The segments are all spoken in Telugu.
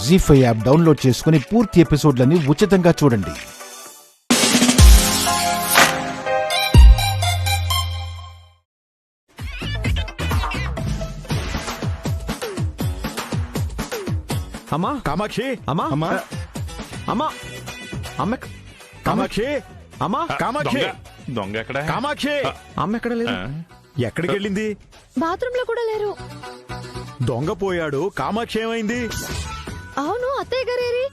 జీ5 యాప్ డౌన్లోడ్ చేసుకుని పూర్తి ఎపిసోడ్లని ఉచితంగా చూడండి. అమ్మా కామాక్షి, అమ్మా అమ్మా, అమ్మా అమ్మ కామాక్షి, అమ్మా కామాక్షి, దొంగ ఎక్కడ? కామాక్షి, అమ్మ ఎక్కడ లేదు. ఎక్కడికి వెళ్ళింది? బాత్రూమ్ లో కూడా లేరు. దొంగ పోయాడు. కామాక్షి ఏమైంది? అవును, అత్తయ్య గారేరి.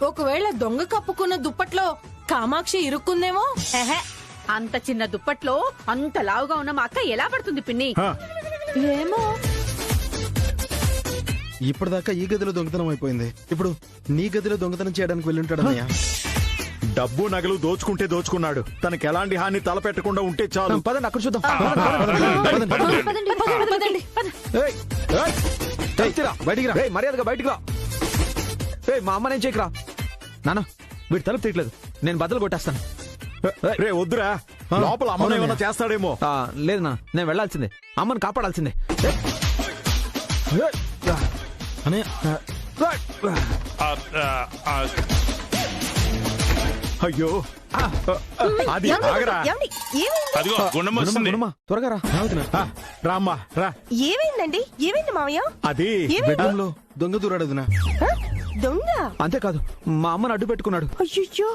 ఒకవేళ దొంగ కప్పుకున్న దుప్పట్లో కామాక్షి ఇరుక్కుందేమో. అంత చిన్న దుప్పట్లో అంత లావుగా ఉన్న మా అక్క ఎలా పడుతుంది పిన్ని? ఏమో. ఇప్పటిదాకా ఈ గదిలో దొంగతనం అయిపోయింది. ఇప్పుడు నీ గదిలో దొంగతనం చేయడానికి వెళ్ళుంటాడు అన్నయ్య. డబ్బు నగలు దోచుకుంటే దోచుకున్నాడు. తనకి ఎలాంటి హాని తలపెట్టకుండా ఉంటే చాలు. పదండి అక్కడ చూద్దాం. పదండి, పదండి. బయటికి రా. మర్యాదగా బయటికి రా. మా అమ్మ నేను చేయకురా. నాన్న వీడు తలుపు తీయట్లేదు, నేను బద్దలు కొట్టేస్తాను. రే వద్దురా, లోపల అమ్మ ఏమన్నా చేస్తాడేమో. లేదు నా, నేను వెళ్లాల్సిందే. అమ్మని కాపాడాల్సిందే. అన్నయ్య అయ్యో అది ఆగరా. అదిగో గుండమ్మ వస్తుంది. త్వరగా రా. రామ్మా రా. ఏమైందండి? ఏమైంది మావయ్య? అది బెడ్రూమ్ లో దొంగ దూరాడు వదినా. దొంగ? అంతేకాదు మా అమ్మని అడ్డు పెట్టుకున్నాడు. అయ్యో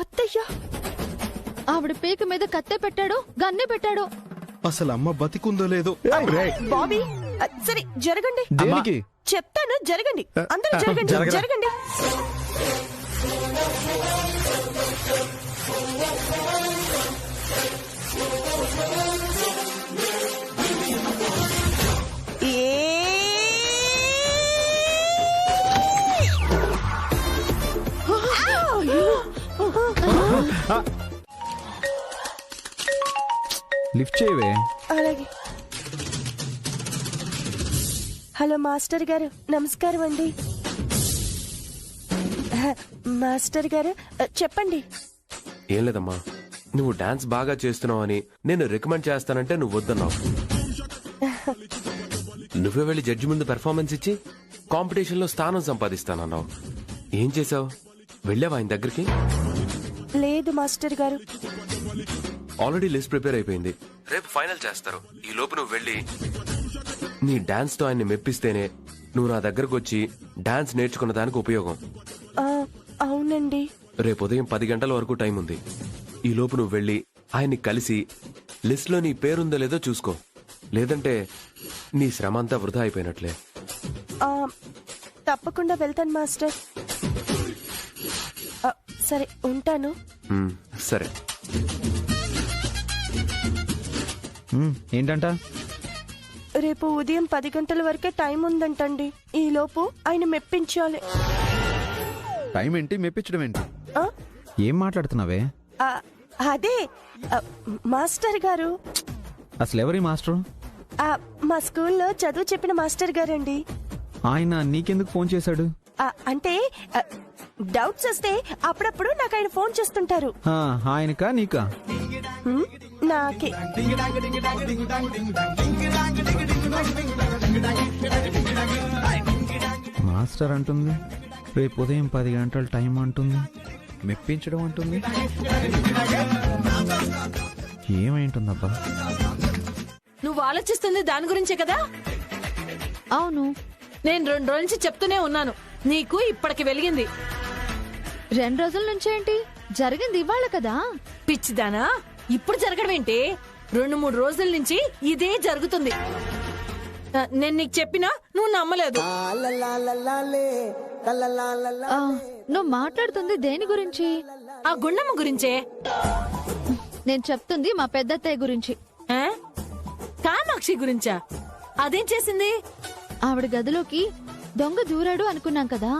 అత్తయ్య. ఆవిడ పీక మీద కత్తే పెట్టాడు, గన్నె పెట్టాడు. అసలు అమ్మ బతికుందో లేదో. బాబీ, సరే జరగండి. దేనికి? చెప్తాను, జరగండి. అందరూ జరగండి, జరగండి. లిఫ్ట్ చేయవే. అలాగే. హలో మాస్టర్ గారు, నమస్కారం అండి. మాస్టర్ గారు చెప్పండి. ఏం లేదమ్మా, నువ్వు డాన్స్ బాగా చేస్తున్నావని నేను రికమెండ్ చేస్తానంటే నువ్వు వద్దన్నావు. నువ్వే వెళ్ళి జడ్జి ముందు పెర్ఫార్మెన్స్ ఇచ్చి కాంపిటీషన్ లో స్థానం సంపాదిస్తానన్నావు. ఏం చేసావు? వెళ్ళావా ఆయన దగ్గరికి? లేదు మాస్టర్ గారు. ఆల్రెడీ లిస్ట్ ప్రిపేర్ అయిపోయింది, రేపు ఫైనల్ చేస్తారు. ఈ లోపు నువ్వు వెళ్ళి నీ డాన్స్ తో ఆయన్ని మెప్పిస్తేనే నువ్వు నా దగ్గరకు వచ్చి డాన్స్ నేర్చుకున్న దానికి ఉపయోగం. అవునండి. రేపు ఉదయం 10 గంటల వరకు టైం ఉంది. ఈ లోపు నువ్వు వెళ్ళి ఆయన్ని కలిసి లిస్ట్ లో నీ పేరుందో లేదో చూసుకో. లేదంటే నీ శ్రమ అంతా వృధా అయిపోయినట్లే. తప్పకుండా వెళ్తాను మాస్టర్. సరే ఉంటాను. సరే. ఏంటంట? రేపు ఉదయం 10 గంటల వరకే టైం ఉందంటండి. ఈ లోపు ఆయన మెప్పించాలి. టైం ఏంటి, మెప్పించడం ఏంటి? ఏం మాట్లాడుతున్నావే? అదే మాస్టర్ గారు. అసలు ఎవరి మాస్టర్? మా స్కూల్లో చదువు చెప్పిన మాస్టర్ గారండి. ఆయన నీకెందుకు ఫోన్ చేశాడు? అంటే డౌట్స్ వస్తే అప్పుడప్పుడు నాకు ఆయన ఫోన్ చేస్తుంటారు. ఆయనకా నీకా? నాకే. మాస్టర్ అంటుంది, రేపు ఉదయం 10 గంటల టైం అంటుంది, మెప్పించడం అంటుంది. ఏమైంటుందబ్బా? నువ్వు ఆలోచిస్తుంది దాని గురించే కదా? అవును, నేను 2 రోజుల నుంచి చెప్తూనే ఉన్నాను. నీకు ఇప్పటికి వెలిగింది. 2 రోజుల నుంచి ఏంటి జరిగింది? ఇవాళ కదా. పిచ్చిదానా, ఇప్పుడు జరగడం ఏంటి? 2-3 రోజుల నుంచి ఇదే జరుగుతుంది. నేను నీకు చెప్పినా నువ్వు నమ్మలేదు. నువ్వు మాట్లాడుతుంది దేని గురించి? ఆ గుండమ్మ గురించే. నేను చెప్తుంది మా పెద్దత్తయ్య గురించి. కామాక్షి గురించా? అదేం చేసింది? ఆవిడ గదిలోకి దొంగ దూరాడు అనుకున్నాం కదా,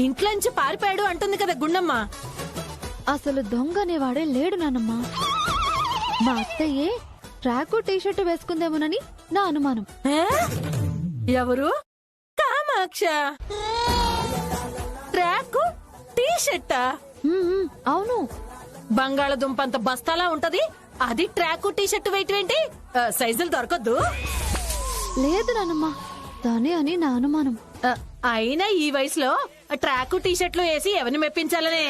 ఇంట్లోంచి పారిపోయాడు అంటుంది కదా గుండమ్మ. అసలు దొంగ అనేవాడే లేడు నానమ్మా. మా అత్తయ్యే ట్రాకు టీషర్ట్ వేసుకుందేమోనని నా అనుమానం. ఎవరు? కామాక్ష? ట్రాకు టీషర్టా? అవును. బంగాళదుంపంత బస్తాలా ఉంటది, అది ట్రాకు టీషర్ట్ వెయిట్ ఏంటి? సైజులు దొరకద్దు. లేదు నానమ్మా, తనే అని నా అనుమానం. అయినా ఈ వయసులో ట్రాక్ టీ షర్ట్లు వేసి ఎవరిని మెప్పించాలనే?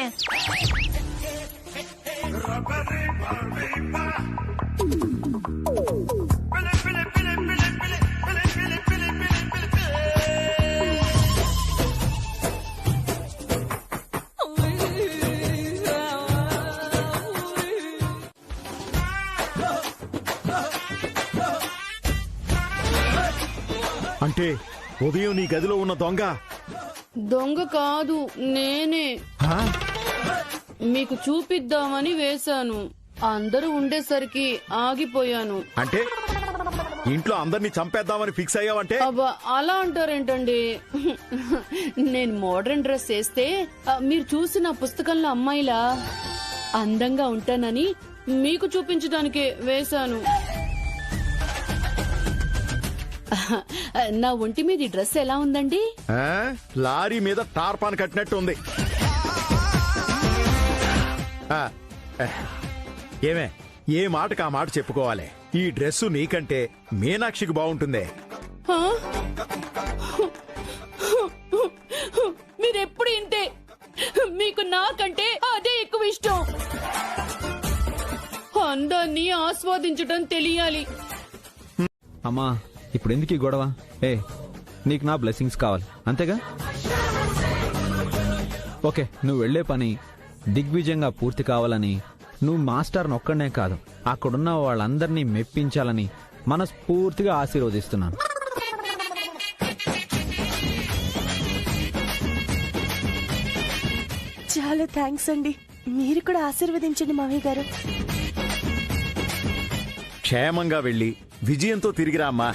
అంటే ఉదయం నీ గదిలో ఉన్న దొంగ దొంగ కాదు, నేనే. హా? మీకు చూపిద్దామని వేశాను. అందరూ ఉండేసరికి ఆగిపోయాను. అంటే ఇంట్లో అందరినీ చంపేద్దామని ఫిక్స్ అయ్యావంటే? అబ్బా, అలా అంటారేంటండి? నేను మోడర్న్ డ్రెస్ వేస్తే మీరు చూసిన పుస్తకంలో అమ్మాయిలా అందంగా ఉంటానని మీకు చూపించడానికే వేశాను. నా ఒంటి మీద ఈ డ్రెస్ ఎలా ఉందండి? ఆ? లారీ మీద టార్పాన్ కట్టినట్టు ఉంది. ఆ, ఏమే, ఏ మాటకు ఆ మాట చెప్పుకోవాలి. ఈ డ్రెస్సు నీకంటే మీనాక్షికి బాగుంటుందే. హా? మీరెప్పుడు ఇంతే. మీకు నాకంటే అదే ఎక్కువ ఇష్టం. అందాన్ని ఆస్వాదించడం తెలియాలి. అమ్మా, ఇప్పుడు ఎందుకు ఈ గొడవ? నీకు నా బ్లెస్సింగ్స్ కావాలి అంతేగా? ఓకే, నువ్వు వెళ్లే పని దిగ్విజయంగా పూర్తి కావాలని, నువ్వు మాస్టర్ని ఒక్కడనే కాదు అక్కడున్న వాళ్ళందరినీ మెప్పించాలని మనస్ఫూర్తిగా ఆశీర్వదిస్తున్నాను. చాలా థ్యాంక్స్ అండి. మీరు కూడా ఆశీర్వదించండి మావయ్య గారు. క్షేమంగా వెళ్ళి విజయంతో తిరిగిరా అమ్మా.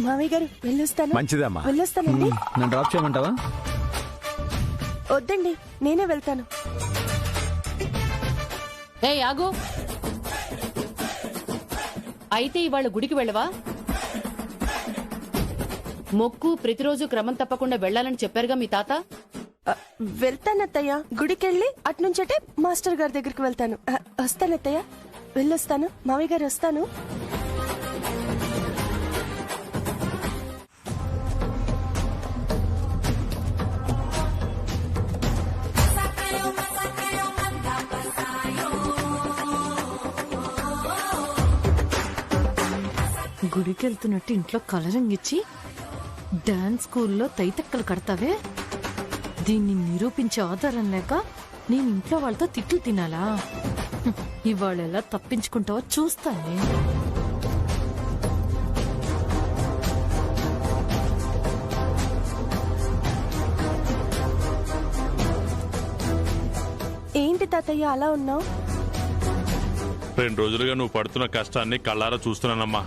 మావయ్య గారు వెళ్ళొస్తాను. మంచిదమ్మా. వెళ్ళొస్తానండి. నన్ను డ్రాప్ చేయమంటావా? వద్దండి, నేనే వెళ్తాను. ఆగు. అయితే ఇవాళ గుడికి వెళ్ళవా? మొక్కు ప్రతిరోజు క్రమం తప్పకుండా వెళ్లాలని చెప్పారుగా మీ తాత. వెళ్తానత్తయ్య. గుడికెళ్ళి అట్నుంచటే మాస్టర్ గారి దగ్గరికి వెళ్తాను. వస్తానత్తయ్య, వెళ్ళొస్తాను. మావయ్య గారు వస్తాను. గుడికి వెళ్తున్నట్టు ఇంట్లో కలరింగ్ ఇచ్చి డాన్స్ స్కూల్లో తైతక్కలు కడతావే, దీన్ని నిరూపించే ఆధారం లేక నేను ఇంట్లో వాళ్ళతో తిట్లు తినాలా? ఇవాళ ఎలా తప్పించుకుంటావో చూస్తానే. ఏంటి తాతయ్య అలా ఉన్నావు? 2 రోజులుగా నువ్వు పడుతున్న కష్టాన్ని కళ్ళారా చూస్తున్నానమ్మా.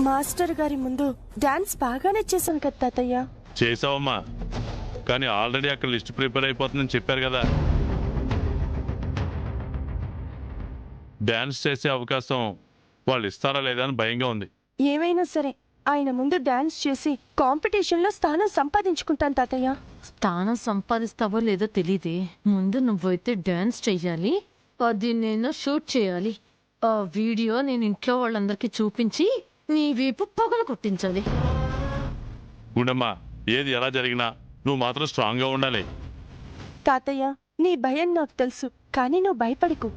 మాస్టర్ గారి ముందు డాన్స్ బాగానే చేశాను కదా తాతయ్య. చేసావమ్మా, కానీ ఆల్రెడీ అక్కడ లిస్ట్ ప్రిపేర్ అయిపోతుందని చెప్పారు కదా. డాన్స్ చేసే అవకాశం వాళ్ళు ఇస్తారా లేదా అని భయంగా ఉంది. ఏమైనా సరే ఆయన ముందు డాన్స్ చేసి కాంపిటీషన్ లో స్థానం సంపాదించుకుంటాను తాతయ్య. స్థానం సంపాదిస్తావో లేదో తెలీదే. ముందు నువ్వైతే డాన్స్ చెయ్యాలి, అది నేను షూట్ చేయాలి. ఆ వీడియో నేను ఇంట్లో వాళ్ళందరికీ చూపించి నీ వీపు పగలు కొట్టించాలి. గుండమ్మా, ఏది ఎలా జరిగినా నువ్వు మాత్రం స్ట్రాంగ్ గా ఉండాలి. తాతయ్య, నీ భయం నాకు తెలుసు, కానీ నువ్వు భయపడకు.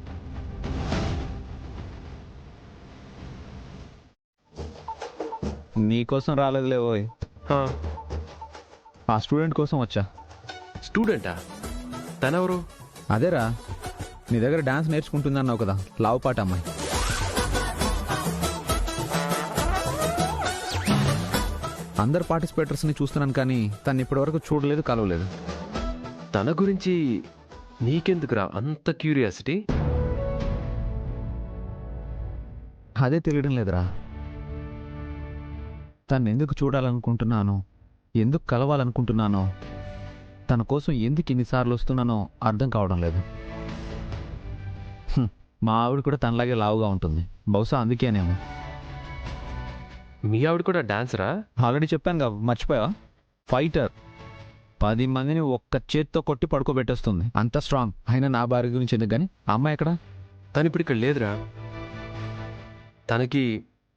నీకోసం రాలేదులే ఓయ్, ఆ స్టూడెంట్ కోసం వచ్చా. స్టూడెంటా? తనెవరు? అదేరా, నీ దగ్గర డాన్స్ నేర్చుకుంటుందన్నావు కదా, లావుపాట అమ్మాయి. అందరు పార్టిసిపేటర్స్ ని చూస్తున్నాను కానీ తను ఇప్పటివరకు చూడలేదు, కలవలేదు. తన గురించి నీకెందుకురా అంత క్యూరియాసిటీ? అదే తెలియడం లేదురా. తను ఎందుకు చూడాలనుకుంటున్నానో, ఎందుకు కలవాలనుకుంటున్నానో, తన కోసం ఎందుకు ఇన్నిసార్లు వస్తున్నానో అర్థం కావడం లేదు. మా ఆవిడ కూడా తనలాగే లావుగా ఉంటుంది, బహుశా అందుకేనేమో. మీ ఆవిడ కూడా డాన్సరా? ఆల్రెడీ చెప్పానుగా, మర్చిపోయా? ఫైటర్, 10 మందిని ఒక్క చేత్తో కొట్టి పడుకోబెట్టేస్తుంది. అంత స్ట్రాంగ్. అయినా నా భార్య గురించి ఎందుకు కానీ ఆ అమ్మాయి ఎక్కడ? తను ఇప్పుడు ఇక్కడ లేదురా. తనకి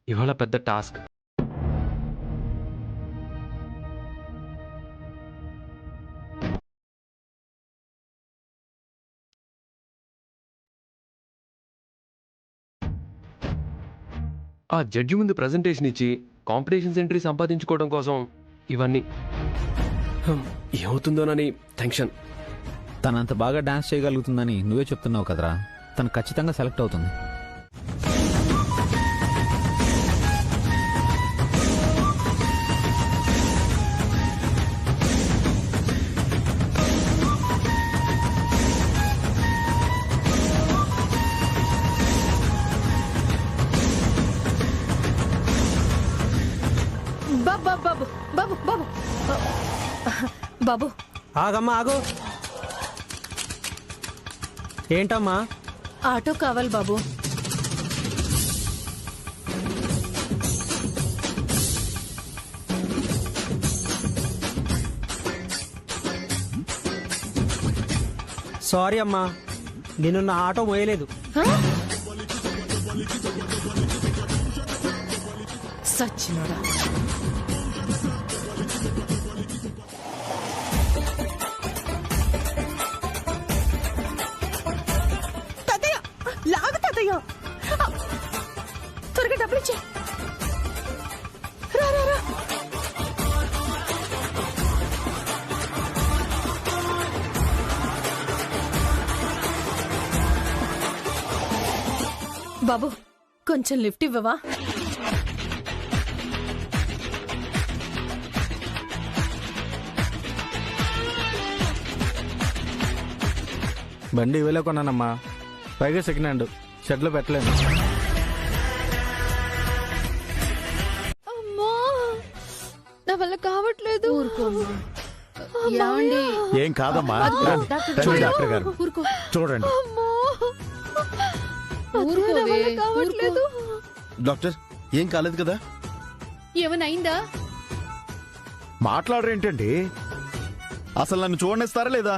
ఇవాళ పెద్ద టాస్క్. ఆ జడ్జి ముందు ప్రజెంటేషన్ ఇచ్చి కాంపిటీషన్ ఎంట్రీ సంపాదించుకోవడం కోసం ఇవన్నీ. ఏమవుతుందోనని టెన్షన్. తనంత బాగా డాన్స్ చేయగలుగుతుందని నువ్వే చెప్తున్నావు కదరా. తను ఖచ్చితంగా సెలెక్ట్ అవుతుంది. బాబు బాబు బాబు బాబు బాబు ఆగమ్మా ఆగు. ఏంటమ్మా? ఆటో కావాలి బాబు. సారీ అమ్మా, నేను నా ఆటో మోయలేదు. సచ్చినోడా. తాతయ్య లాగు తాతయ్య, త్వరగా డబ్బులు ఇచ్చే. రా రా రా. బాబు కొంచెం లిఫ్ట్ ఇవ్వవా? బండి ఇవ్వలే కొన్నానమ్మా, పైగా సెకండ్ హ్యాండ్, షెడ్లో పెట్టలేను. అమ్మా నా వల్ల కావట్లేదు. ఏమండి? ఏం కాదమ్మా, రండి డాక్టర్ గారు చూడండి. నా వల్ల కావట్లేదు. డాక్టర్ ఏం కాలేదు కదా? ఏమనైందా? మాట్లాడరేంటండి? అసలు నన్ను చూడనిస్తారా లేదా?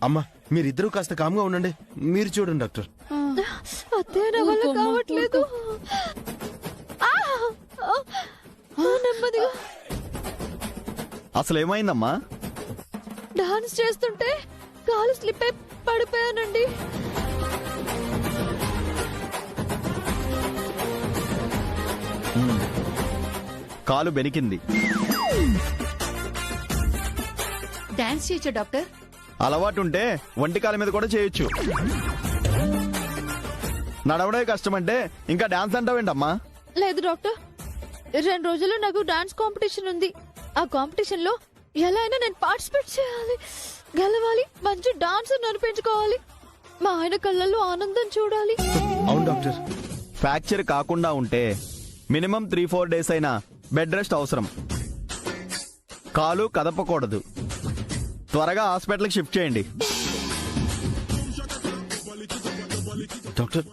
అమ్మా మీరిద్దరూ కాస్త కామ్గా ఉండండి, మీరు చూడండి డాక్టర్. అత్తయ్య నా వల్ల కావట్లేదు. నెమ్మదిగా. అసలు ఏమైందమ్మా? డాన్స్ చేస్తుంటే కాలు స్లిప్ అయి పడిపోయానండి. కాలు బెనికింది. డాన్స్ చేయొచ్చా డాక్టర్? అలవాటు ఉంటే ఒంటి కాలు మీద కూడా చేయొచ్చు. నడవడే కష్టమంటే ఇంకా డాన్స్ అంటావేంటమ్మా? లేదు డాక్టర్, 2 రోజుల్లో నాకు డాన్స్ కాంపిటీషన్ ఉంది. ఆ కాంపిటీషన్ లో ఎలా అయినా నేను పార్టిసిపేట్ చేయాలి, గెలవాలి, మంచి డాన్స్ అనిపించుకోవాలి, మా ఆయన కళ్ళల్లో ఆనందం చూడాలి. అవును డాక్టర్. ఫ్రాక్చర్ కాకుండా ఉంటే మినిమం 3-4 డేస్ అయినా బెడ్ రెస్ట్ అవసరం. కాలు కదపకూడదు. త్వరగా హాస్పిటల్కి షిఫ్ట్ చేయండి. డాక్టర్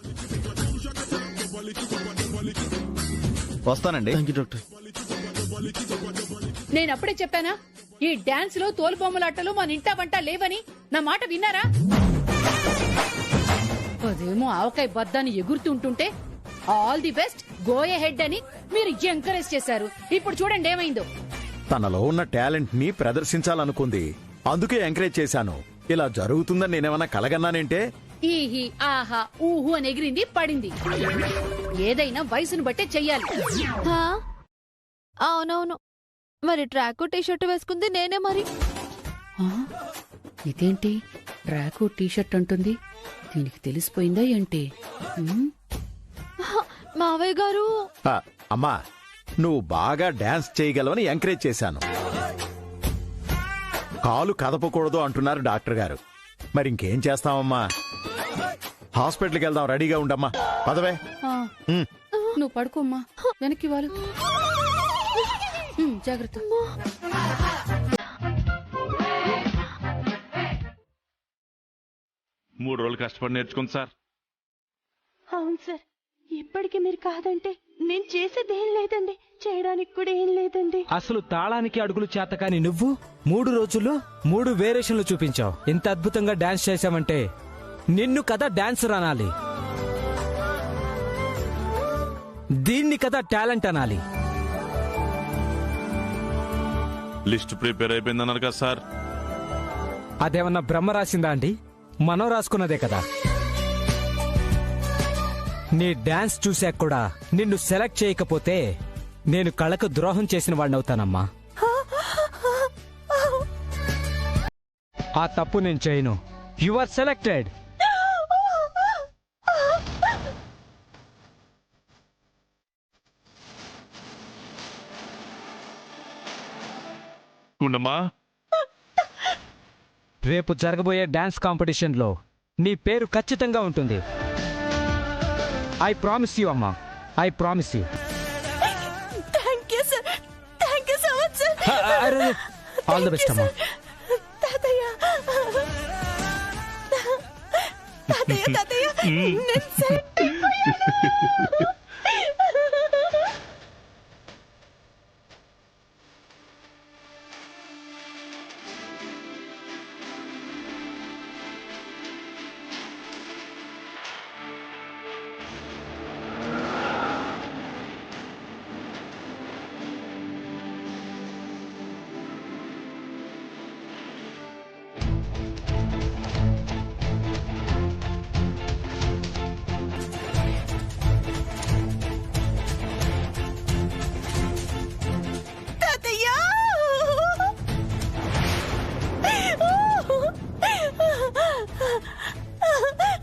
వస్తానండి. Thank you doctor. నేనప్పుడే చెప్పానా ఈ డాన్స్ లో తోలుబొమ్మలాటలు మన ఇంటా వంట లేవని? నా మాట విన్నారా? అదేమో ఆవకాయ బద్దాన్ని ఎగురుతుంటుంటే all the best, go ahead అని మీరు ఎంకరేజ్ చేశారు. ఇప్పుడు చూడండి ఏమైందో. తనలో ఉన్న టాలెంట్ ని ప్రదర్శించాలనుకుంది, అందుకే ఎంకరేజ్ చేశాను. ఇలా జరుగుతుందని నేనేమన్నా కలగన్నానంటే? ఈహి ఆహా ఊహు అని ఎగిరింది పడింది. ఏదైనా వయసును బట్టే చెయ్యాలి. హా? అవునవును, మరి ట్రాక్ టీ-షర్ట్ వేసుకుంది నేనే మరి. ఇదేంటి ట్రాకు టీ-షర్ట్ అంటుంది? దీనికి తెలిసిపోయిందా ఏంటి? మావయ్య గారు. అమ్మా నువ్వు బాగా డాన్స్ చేయగలవని ఎంకరేజ్ చేశాను. కాలు కదపకూడదు అంటున్నారు డాక్టర్ గారు. మరి ఇంకేం చేస్తామమ్మా? హాస్పిటల్కి వెళ్దాం, రెడీగా ఉండమ్మా. పదవే. నువ్వు పడుకోమ్మా, వెనక్కి వాళ్ళు. జాగ్రత్త. మూడు రోజులు కష్టపడి నేర్చుకుంది సార్. అవును సార్, ఇప్పటికి మీరు కాదంటే నేను చేసేది ఏం లేదండి, చేయడానికి కూడా ఏం లేదండి. అసలు తాళానికి అడుగులు చేతకాని నువ్వు 3 రోజుల్లో 3 వేరియేషన్లు చూపించావు. ఇంత అద్భుతంగా డాన్స్ చేశావంటే నిన్ను కదా డాన్సర్ అనాలి, దీన్ని కదా టాలెంట్ అనాలి. లిస్ట్ ప్రిపేర్ అయిపోయిందన్నారు కదా సార్. అదేమన్నా బ్రహ్మ రాసిందా అండి? మనం రాసుకున్నదే కదా. నీ డాన్స్ చూశాక కూడా నిన్ను సెలెక్ట్ చేయకపోతే నేను కళకు ద్రోహం చేసిన వాడినవుతానమ్మా. ఆ తప్పు నేను చేయను. You are selected. గుండమ్మా, రేపు జరగబోయే డాన్స్ కాంపిటీషన్లో నీ పేరు ఖచ్చితంగా ఉంటుంది. ఐ ప్రామిస్ యూ అమ్మా, I promise you. Thank you sir, thank you so much sir. All the best అమ్మా. తాతయ్య తాతయ్య తాతయ్య నేను సెట్ అయిపోయాను.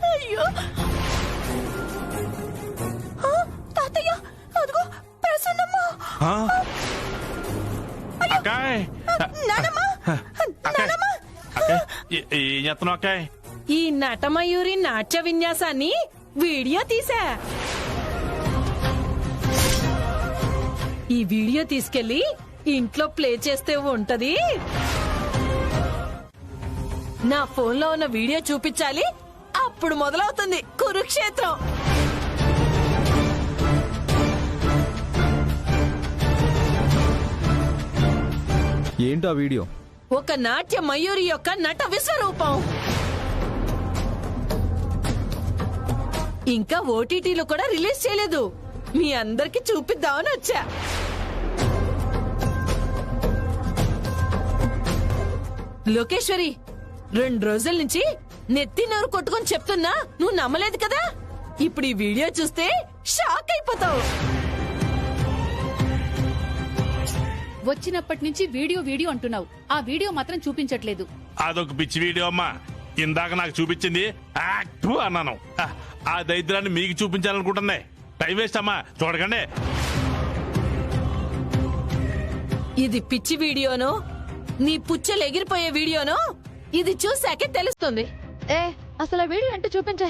అయ్యో తాతయ్య, అదిగో ప్రసన్నమ్మ. అక్కాయ్, నానమ్మ, నానమ్మ. ఏం చేస్తున్నావు అక్కాయ్? ఈ నటమయూరి నాట్య విన్యాసాన్ని వీడియో తీసా. ఈ వీడియో తీసుకెళ్లి ఇంట్లో ప్లే చేస్తే ఉంటది. నా ఫోన్లో ఉన్న వీడియో చూపించాలి, అప్పుడు మొదలవుతుంది కురుక్షేత్రం. ఏంటో ఆ వీడియో? ఒక నాట్య మయూరి యొక్క నట విశ్వరూపం. ఇంకా ఓటీటీలో కూడా రిలీజ్ చేయలేదు, మీ అందరికి చూపిద్దామని వచ్చా. లోకేశ్వరి, 2 రోజుల నుంచి నెత్తి నోరు కొట్టుకొని చెప్తున్నా నువ్వు నమ్మలేదు కదా. ఇప్పుడు ఈ వీడియో చూస్తే షాక్ అయిపోతావు. వచ్చినప్పటి నుంచి వీడియో వీడియో అంటున్నావు, ఆ వీడియో మాత్రం చూపించట్లేదు. అదొక పిచ్చి వీడియో అమ్మా. ఇందాక నాకు చూపించింది యాక్ట్ అన్నాను. ఆ దరిద్రాన్ని మీకు చూపించాలనుకుంటుంది. టైం వేస్ట్ అమ్మా, చూడకండి. ఇది పిచ్చి వీడియోనో నీ పుచ్చలు ఎగిరిపోయే వీడియోనో ఇది చూసాకే తెలుస్తుంది. అసలు ఆ వీడియో అంటే చూపించే.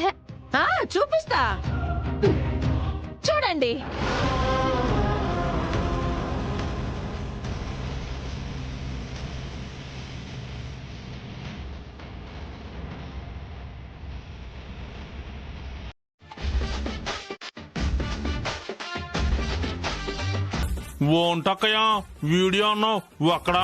చూపిస్తా, చూడండి. ఓంటక్కయ్యా వీడియో అన్నావు అక్కడ.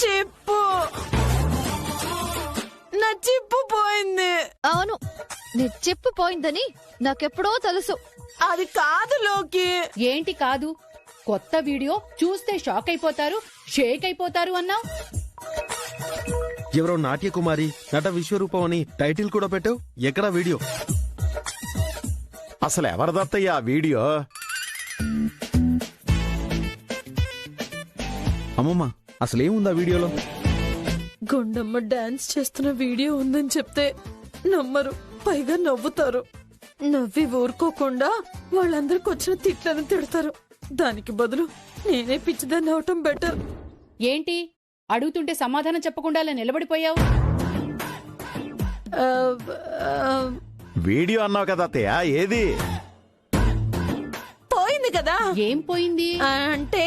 చిప్పు, నా చిప్పు పోయింది. అవును, నీ చెప్పు పోయిందని నాకెప్పుడో తెలుసు. అది కాదు లోకి. ఏంటి కాదు? కొత్త వీడియో చూస్తే షాక్ అయిపోతారు, షేక్ అయిపోతారు అన్నావు. ఎవరో నాట్య కుమారి నట విశ్వరూపం అని టైటిల్ కూడా పెట్టావు. ఎక్కడా వీడియో? అసలు ఎవరిదత్తయ్యా ఆ వీడియో? అమ్మమ్మ, అసలేముందా వీడియోలో? గుండమ్మ డాన్స్ చేస్తున్న వీడియో ఉందని చెప్తే నమ్మరు, పైగా నవ్వుతారు. నవ్వి ఊరుకోకుండా వాళ్ళందరికి వచ్చిన తిట్లను తిడతారు. దానికి బదులు నేనే పిచ్చిదాన్ని అవటం బెటర్. ఏంటి అడుగుతుంటే సమాధానం చెప్పకుండా అలా నిలబడిపోయావు? వీడియో అన్నావు కదా అత్తయ్య, ఏది? పోయింది పోయింది కదా. ఏం పోయింది? అంటే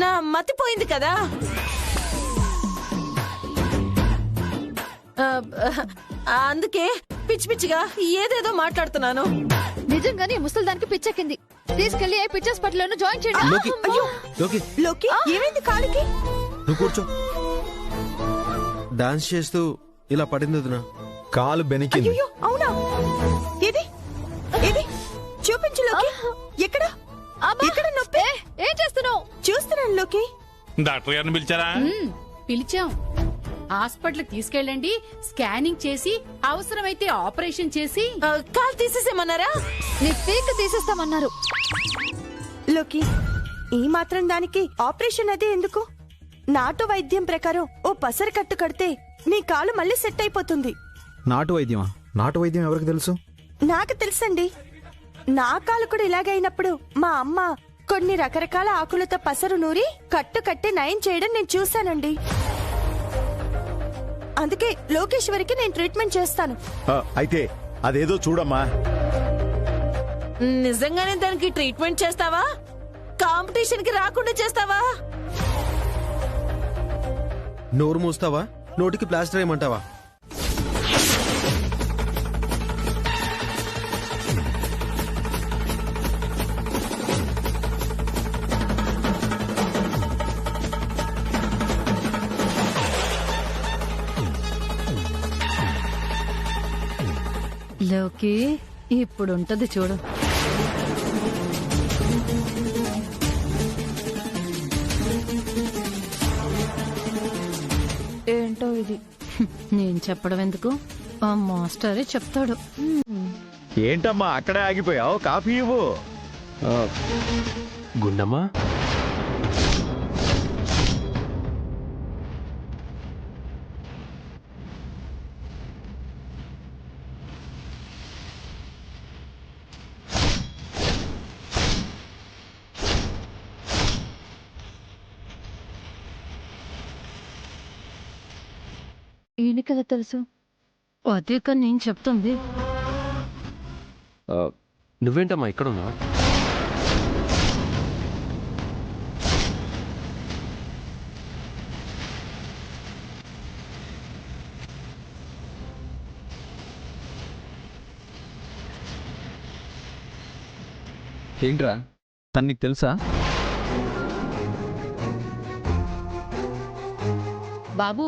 నా మతి పోయింది కదా. అందుకే పిచ్చి పిచ్చిగా ఏదేదో మాట్లాడుతున్నాను. నిజంగానే ముసలి దానికి పిచ్చెక్కింది. తీసుకెళ్లి ఏ పిచ్చి హాస్పిటల్ జాయిన్ చేయండి. లోకి ఏమైంది కాలికి? నువ్వు కూర్చో. డాన్స్ చేస్తూ ఇలా పడింది వదినా. కాలు బెనికింది. అయ్యో అవునా? ఏది ఏది చూపించు లోకి. ఎక్కడ ఎక్కడ నొప్పి? ఏం చేస్తున్నావు? చూస్తున్నాను లోకి. డాక్టర్ గారిని పిలిచారా? పిలిచాం. హాస్పిటల్ తీసుకెళ్ళండి, స్కానింగ్ చేసి అవసరమైతే ఆపరేషన్ చేసి. కాలు తీసేసేమన్నారా? నీ పీక తీసేస్తామన్నారు. లోకి ఈ మాత్రం దానికి ఆపరేషన్ అది ఎందుకు? నాటు వైద్యం ప్రకారం ఓ పసరు కట్టు కడితే నీ కాలు మళ్ళీ సెట్ అయిపోతుంది. నాటు వైద్యమా? నాటు వైద్యం ఎవరికి తెలుసు? నాకు తెలుసండి. నా కాలు కూడా ఇలాగే అయినప్పుడు మా అమ్మ కొన్ని రకరకాల ఆకులతో పసరు నూరి కట్టు కట్టి నయం చేయడం నేను చూశానండి. అందుకే లోకేశ్వరికి నేను ట్రీట్మెంట్ చేస్తాను. అయితే అదేదో చూడమ్మా. నిజంగానే దానికి ట్రీట్మెంట్ చేస్తావా? కాంపిటీషన్ కి రాకుండా చేస్తావా? నోరు మూస్తావా? నోటికి ప్లాస్టర్ వేయమంటావా? లోకి ఇప్పుడుంటది చూడు. ఏంటో ఇది. నేను చెప్పడం ఎందుకు, ఆ మాస్టరే చెప్తాడు. ఏంటమ్మా అక్కడే ఆగిపోయావు? కాఫీ ఇవ్వు. గుండమ్మా, ఈయన కదా తెలుసు. అదే కానీ నేను చెప్తుంది. నువ్వేంటమ్మా ఇక్కడ ఉన్నా? ఏంట్రా, తను నీకు తెలుసా? బాబు,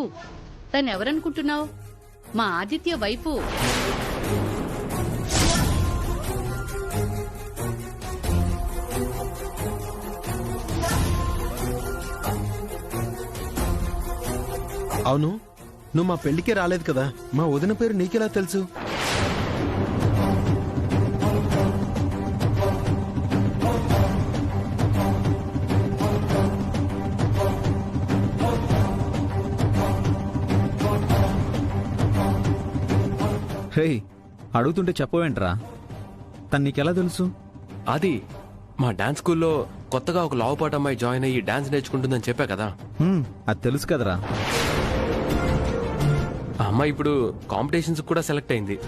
తనెవరనుకుంటున్నావు? మా ఆదిత్య వైపు. అవును, నువ్వు మా పెళ్లికే రాలేదు కదా. మా వదిన పేరు నీకెలా తెలుసు? రే, అడుగుతుంటే చెప్పవేంట్రా? తను నీకెలా తెలుసు? అది మా డాన్స్ స్కూల్లో కొత్తగా ఒక లావుపాటు అమ్మాయి జాయిన్ అయ్యి డాన్స్ నేర్చుకుంటుందని చెప్పా కదా. అది తెలుసు కదరా. ఆ అమ్మాయి ఇప్పుడు కాంపిటీషన్స్ కూడా సెలెక్ట్ అయింది.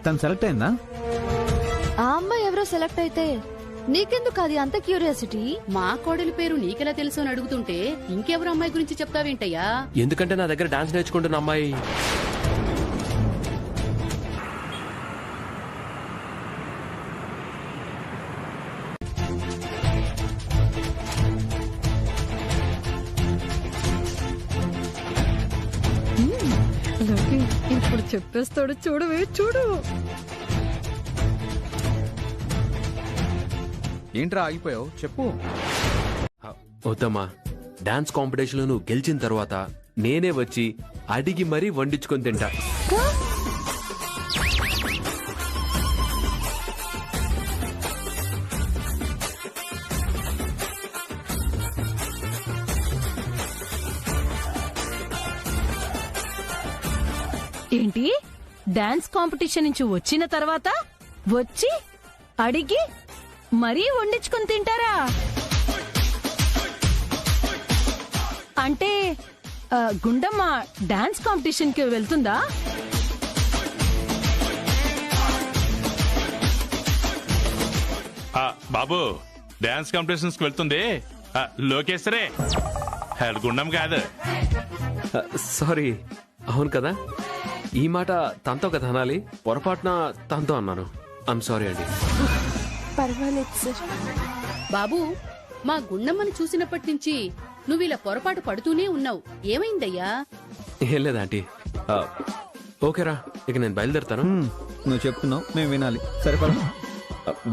తను సెలెక్ట్ అయిందా? ఆ అమ్మాయి ఎవరో సెలెక్ట్ అయితే నీకెందుకు అది అంత క్యూరియాసిటీ? మా కోడలి పేరు నీకెలా తెలుసు అని అడుగుతుంటే ఇంకెవరు అమ్మాయి గురించి చెప్తావేంటయ్యా? ఎందుకంటే నా దగ్గర డాన్స్ నేర్చుకుంటున్న అమ్మాయి ఇప్పుడు చెప్పేస్తాడు. చూడవే చూడు. ఏంట్రా ఆగిపోయావు? చెప్పు. వద్దమ్మా, డాన్స్ కాంపిటీషన్ లో నువ్వు గెలిచిన తర్వాత నేనే వచ్చి అడిగి మరీ వండించుకొని తింటా. ఏంటి, డాన్స్ కాంపిటీషన్ నుంచి వచ్చిన తర్వాత వచ్చి అడిగి మరీ వండించుకొని తింటారా? అంటే గుండమ్మ డాన్స్ కాంపిటీషన్ కి వెళ్తుందా? బాబు డాన్స్ కాంపిటీషన్స్ కి వెళ్తుంది లోకేశ్వరే గుండం కాదు. సారీ. అవును కదా, ఈ మాట తనతో కదా అనాలి. పొరపాటున తనతో అన్నాను. ఐఎమ్ సారీ అండి. పర్వాలేదు సార్. బాబు, మా గుండమ్మని చూసినప్పటి నుంచి నువ్వు ఇలా పొరపాటు పడుతూనే ఉన్నావు. ఏమైందయ్యా? ఏం లేదా ఆంటీ. ఓకేరా, ఇక నేను బయలుదేరుతాను. నువ్వు చెప్తున్నావు, మేము వినాలి. సరిపడా.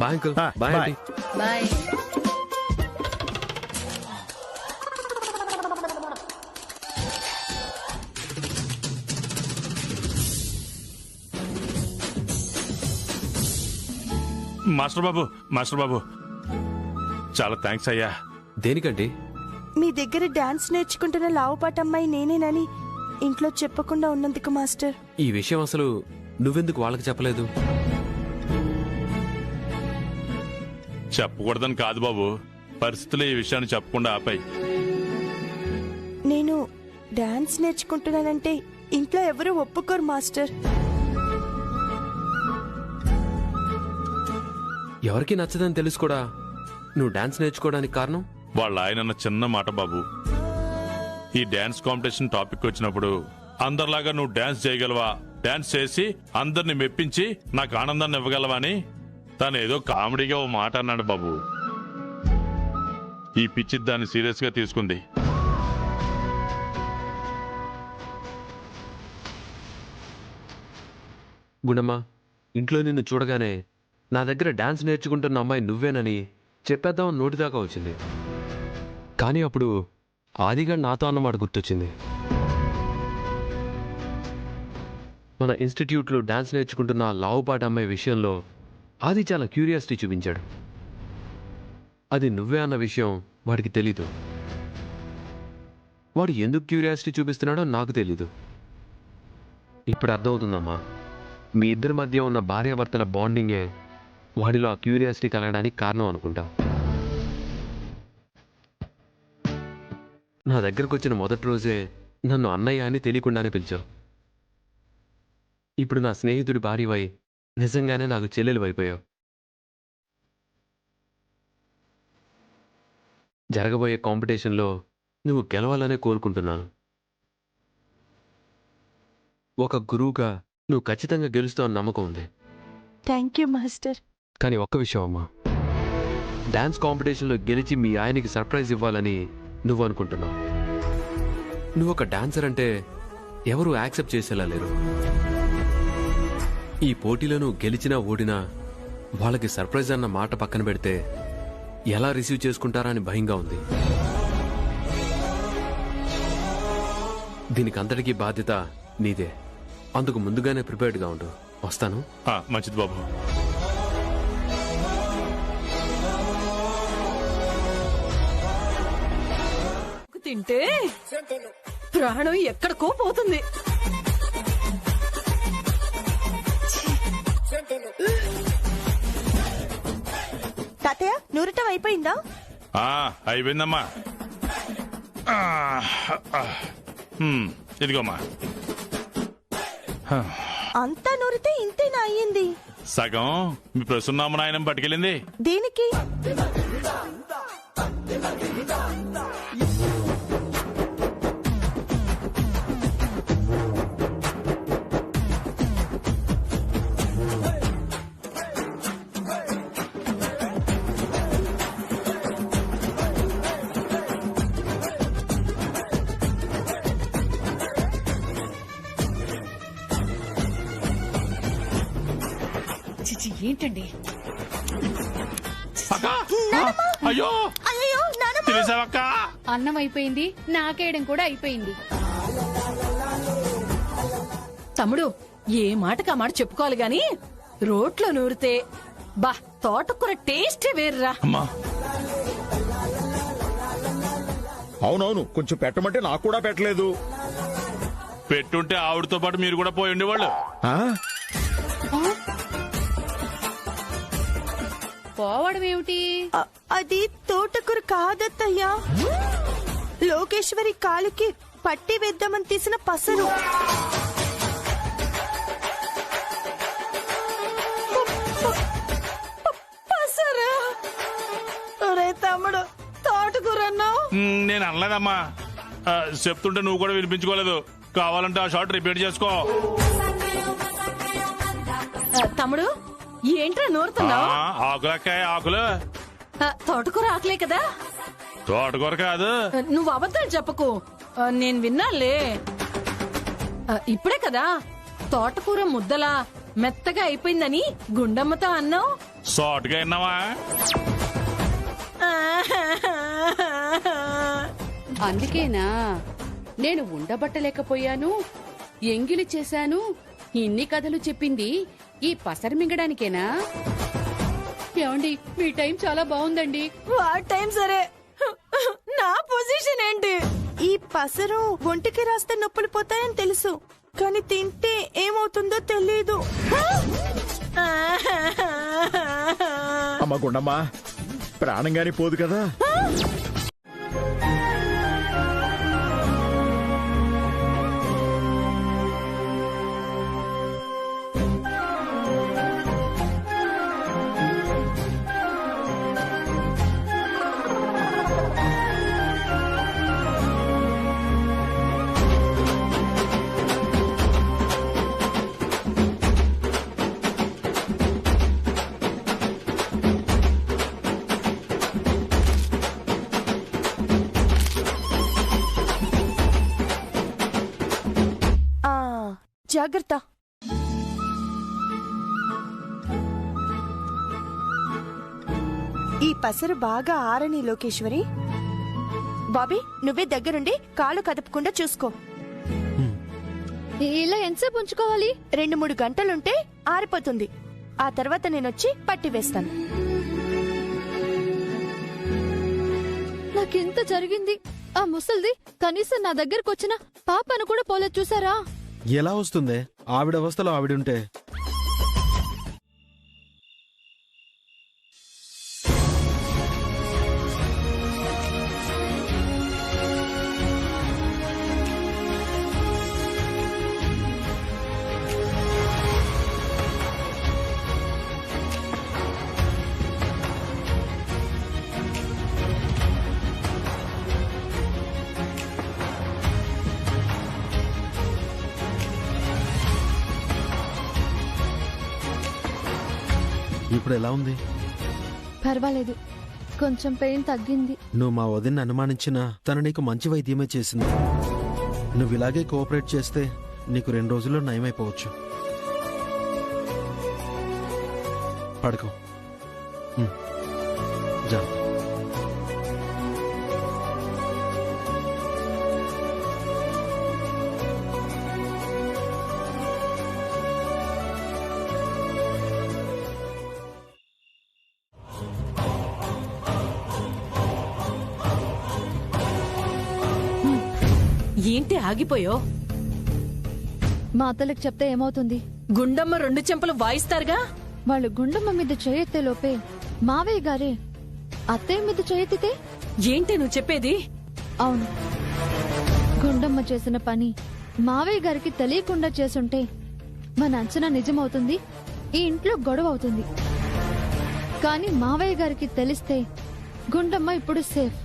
Bye uncle. Bye aunty. Bye. Master Babu చాలా థ్యాంక్స్ అయ్యా. దేనికండి? మీ దగ్గర డాన్స్ నేర్చుకుంటున్న లావుపాటమ్మాయి నేనేనని ఇంట్లో చెప్పకుండా ఉన్నందుకు మాస్టర్. ఈ విషయం అసలు నువ్వెందుకు వాళ్ళకి చెప్పలేదు? చెప్పకూడదని కాదు బాబు, పరిస్థితులు ఈ విషయాన్ని చెప్పకుండా ఆపాయి. నేను డాన్స్ నేర్చుకుంటున్నానంటే ఇంట్లో ఎవరూ ఒప్పుకోరు మాస్టర్. ఎవరికి నచ్చదని తెలుసు కూడా నువ్వు డాన్స్ నేర్చుకోవడానికి కారణం? వాళ్ళ ఆయన చిన్న మాట బాబు. ఈ డాన్స్ కాంపిటీషన్ టాపిక్ వచ్చినప్పుడు అందరిలాగా నువ్వు డాన్స్ చేయగలవా, డాన్స్ చేసి అందరిని మెప్పించి నాకు ఆనందాన్ని ఇవ్వగలవా అని తను ఏదో కామెడీగా ఓ మాట అన్నాడు బాబు. ఈ పిచ్చి దాన్ని సీరియస్ గా తీసుకుంది. గుణమ్మా, ఇంట్లో నిన్ను చూడగానే నా దగ్గర డాన్స్ నేర్చుకుంటున్న అమ్మాయి నువ్వేనని చెప్పేద్దామని నోటిదాకా వచ్చింది. కానీ అప్పుడు ఆదిగా నాతో అన్నమాట గుర్తొచ్చింది. మన ఇన్స్టిట్యూట్లో డాన్స్ నేర్చుకుంటున్న లావుపాటి అమ్మాయి విషయంలో ఆది చాలా క్యూరియాసిటీ చూపించాడు. అది నువ్వే అన్న విషయం వాడికి తెలీదు. వాడు ఎందుకు క్యూరియాసిటీ చూపిస్తున్నాడో నాకు తెలీదు. ఇప్పుడు అర్థమవుతుందమ్మా, మీ ఇద్దరి మధ్య ఉన్న భార్యాభర్తల బాండింగే వాడిలో ఆ క్యూరియాసిటీ కలగడానికి కారణం అనుకుంటా. నా దగ్గరకు వచ్చిన మొదటి రోజే నన్ను అన్నయ్య అని తెలియకుండానే పిలిచావు. ఇప్పుడు నా స్నేహితుడి భార్యవై నిజంగానే నాకు చెల్లెలు అయిపోయావు. జరగబోయే కాంపిటీషన్లో నువ్వు గెలవాలనే కోరుకుంటున్నాను. ఒక గురువుగా నువ్వు ఖచ్చితంగా గెలుస్తావని నమ్మకం ఉంది. Thank you master. కానీ ఒక్క విషయం అమ్మా, డాన్స్ కాంపిటీషన్లో గెలిచి మీ ఆయనకి సర్ప్రైజ్ ఇవ్వాలని నువ్వు అనుకుంటున్నావు. నువ్వు ఒక డాన్సర్ అంటే ఎవరు యాక్సెప్ట్ చేసేలా లేరు. ఈ పోటీలో నువ్వు గెలిచినా ఓడినా వాళ్ళకి సర్ప్రైజ్ అన్న మాట పక్కన పెడితే ఎలా రిసీవ్ చేసుకుంటారా అని భయంగా ఉంది. దీనికి అంతటికీ బాధ్యత నీదే. అందుకు ముందుగానే ప్రిపేర్డ్గా ఉండు. వస్తాను. మంచిది బాబు. తింటే ప్రాణం ఎక్కడికో పోతుంది. తాతయ్య, నూరటం అయిపోయిందా? అయిపోయిందమ్మా. ఇదిగోమ్మా. అంతా నూరితే ఇంతేనా అయ్యింది? సగం మీ ప్రసున్నామ నాయనం పట్టుకెళ్ళింది. దేనికి? ఏంటండి? అయ్యో తెలిసావక్క, అన్నం అయిపోయింది, నాకేయడం కూడా అయిపోయింది. తమ్ముడు, ఏ మాటకా మాట చెప్పుకోవాలి గాని రోట్లో నూరితే బా తోటకూర టేస్టే వేర్రా. అవునవును, కొంచెం పెట్టమంటే నాకు కూడా పెట్టలేదు. పెట్టుంటే ఆవిడతో పాటు మీరు కూడా పోయి ఉండేవాళ్ళు. పోవడం ఏమిటి? అది తోటకూర కాదత్తయ్యా, లోకేశ్వరి కాలుకి పట్టి వేద్దామని తీసిన పసరు. పసరా? కదమ్మా. చెప్తుంటే నువ్వు కూడా వినిపించుకోలేదు. కావాలంటే ఆ షార్ట్ రిపీట్ చేసుకో. తమ్ముడు ఏంట్రా నోరుతున్నావు? ఆకులక్కాయ ఆకులు. తోటకూర ఆకలే కదా? తోటకూర కాదు. నువ్వు అబద్ధాలు చెప్పకు, నేను విన్నాలే. ఇప్పుడే కదా తోటకూర ముద్దలా మెత్తగా అయిపోయిందని గుండమ్మతో అన్నావు. షార్ట్గా విన్నావా? అందుకేనా నేను ఉండబట్టలేకపోయాను, ఎంగిలి చేశాను, ఇన్ని కథలు చెప్పింది ఈ పసరు మింగడానికేనా? ఏమండి, మీ టైం చాలా బాగుందండి. వాట్ టైం సరే, నా పొజిషన్ ఏంటి? ఈ పసరు ఒంటికి రాస్తే నొప్పులు పోతాయని తెలుసు, కానీ తింటే ఏమవుతుందో తెలీదు. అమ్మ గుండమ్మా, ప్రాణంగాని పోదు కదా. జాగ్రత్త. ఈ పసరు బాగా ఆరని లోకేశ్వరి. బాబీ, నువ్వే దగ్గరుండి కాళ్ళు కదపకుండా చూసుకో. ఇలా ఎంతసేపు ఉంచుకోవాలి? 2-3 గంటలుంటే ఆరిపోతుంది. ఆ తర్వాత నేనొచ్చి పట్టి వేస్తాను. నాకెంత జరిగింది. ఆ ముసల్ది కనీసం నా దగ్గరకు వచ్చిన పాపను కూడా పోలేదు, చూసారా? ఎలా వస్తుంది? ఆవిడ అవస్థలో ఆవిడుంటే. ఇప్పుడు ఎలా ఉంది? పర్వాలేదు, కొంచెం పెయిన్ తగ్గింది. నువ్వు మా వదిన్ని అనుమానించినా తను నీకు మంచి వైద్యమే చేసింది. నువ్వు ఇలాగే కోఆపరేట్ చేస్తే నీకు 2 రోజుల్లో నయమైపోవచ్చు. పడుకో. జాగ్రత్త. ఏంటి ఆగిపోయో? మా అత్తలకు చెప్తే ఏమవుతుంది? గుండమ్మ 2 చెంపలు వాయిస్తారుగా. వాళ్ళు గుండమ్మ మీద చేయెత్తే లోపే మావయ్య గారే అత్తయ్య మీద చేయెత్తితే? ఏంటి నువ్వు చెప్పేది? అవును, గుండమ్మ చేసిన పని మావయ్య గారికి తెలియకుండా చేసుంటే మన అంచనా నిజమవుతుంది, ఈ ఇంట్లో గొడవ అవుతుంది. కానీ మావయ్య గారికి తెలిస్తే గుండమ్మ ఇప్పుడు సేఫ్.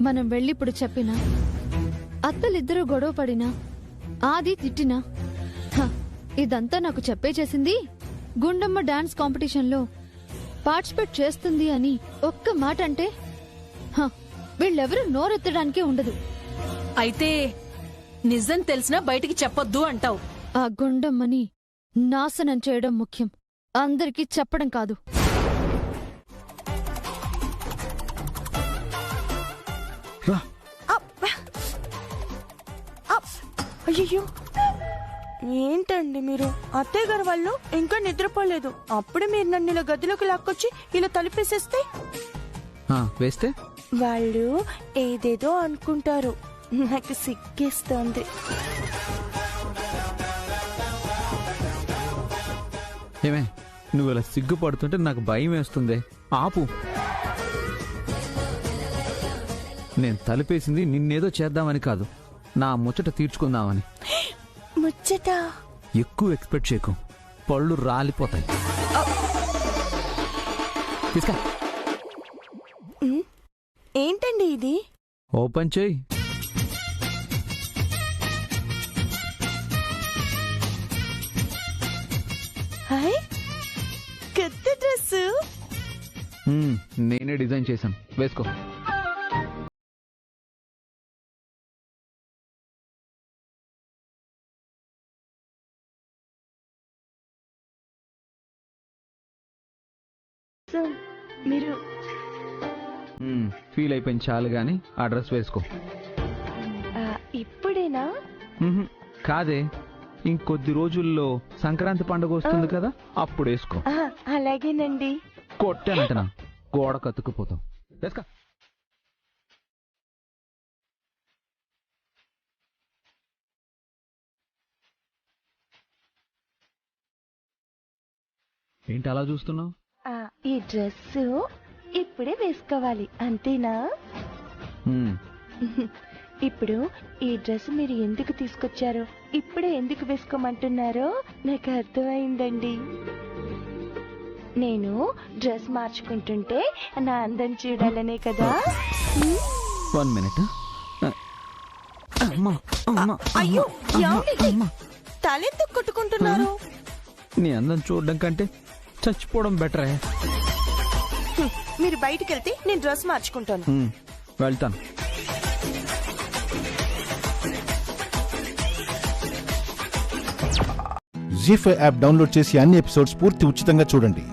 మనం వెళ్ళిప్పుడు చెప్పినా, అత్తలిద్దరూ గొడవ పడినా, ఆది తిట్టినా, ఇదంతా నాకు చెప్పే చేసింది గుండమ్మ డాన్స్ కాంపిటీషన్లో పార్టిసిపేట్ చేస్తుంది అని ఒక్క మాట అంటే వీళ్ళెవరూ నోరెత్తడానికే ఉండదు. అయితే నిజం తెలిసినా బయటికి చెప్పొద్దు అంటావు. ఆ గుండమ్మని నాశనం చేయడం ముఖ్యం, అందరికీ చెప్పడం కాదు. అయ్యో, ఏంటండి మీరు? అత్తయ్య గారు వాళ్ళు ఇంకా నిద్రపోలేదు, అప్పుడే మీరు నన్ను ఇలా గదిలోకి లాక్కొచ్చి ఇలా తలుపేసేస్తే వేస్తే వాళ్ళు ఏదేదో అనుకుంటారు. నాకు సిగ్గేస్తోంది. ఏమే, నువ్వు ఇలా సిగ్గుపడుతుంటే నాకు భయం వేస్తుంది. ఆపు. నేను తలుపేసింది నిన్నేదో చేద్దామని కాదు, నా ముచ్చట తీర్చుకుందామని. ముచ్చట? ఎక్కువ ఎక్స్పెక్ట్ చేయకు, పళ్ళు రాలిపోతాయి. తీసుకా. ఏంటండి ఇది? ఓపెన్ చేయి. హాయ్, కొత్త డ్రెస్. నేనే డిజైన్ చేశాను, వేసుకో. మీరు ఫీల్ అయిపోయింది చాలు గాని ఆ డ్రెస్ వేసుకో. ఇప్పుడేనా? కాదే, ఇంకొద్ది రోజుల్లో సంక్రాంతి పండుగ వస్తుంది కదా, అప్పుడు వేసుకో. అలాగేనండి. కొట్టానంటనా గోడ కతుక్కుపోతాం. వేసుకో. ఏంటి అలా చూస్తున్నావు? ఈ డ్రెస్ ఇప్పుడే వేసుకోవాలి అంతేనా? ఇప్పుడు ఈ డ్రెస్ మీరు ఎందుకు తీసుకొచ్చారో, ఇప్పుడే ఎందుకు వేసుకోమంటున్నారో నాకు అర్థమైందండి. నేను డ్రెస్ మార్చుకుంటుంటే నా అందం చూడాలనే కదా. 1 minute. అయ్యో, తలెందుకు కొట్టుకుంటున్నారు? నీ అందం చూడడం కంటే చచ్చిపోవడం బెటరే. మీరు బయటికి వెళ్తే నేను డ్రెస్ మార్చుకుంటాను. వెళ్తాను. జీ5 యాప్ డౌన్లోడ్ చేసి అన్ని ఎపిసోడ్స్ పూర్తి ఉచితంగా చూడండి.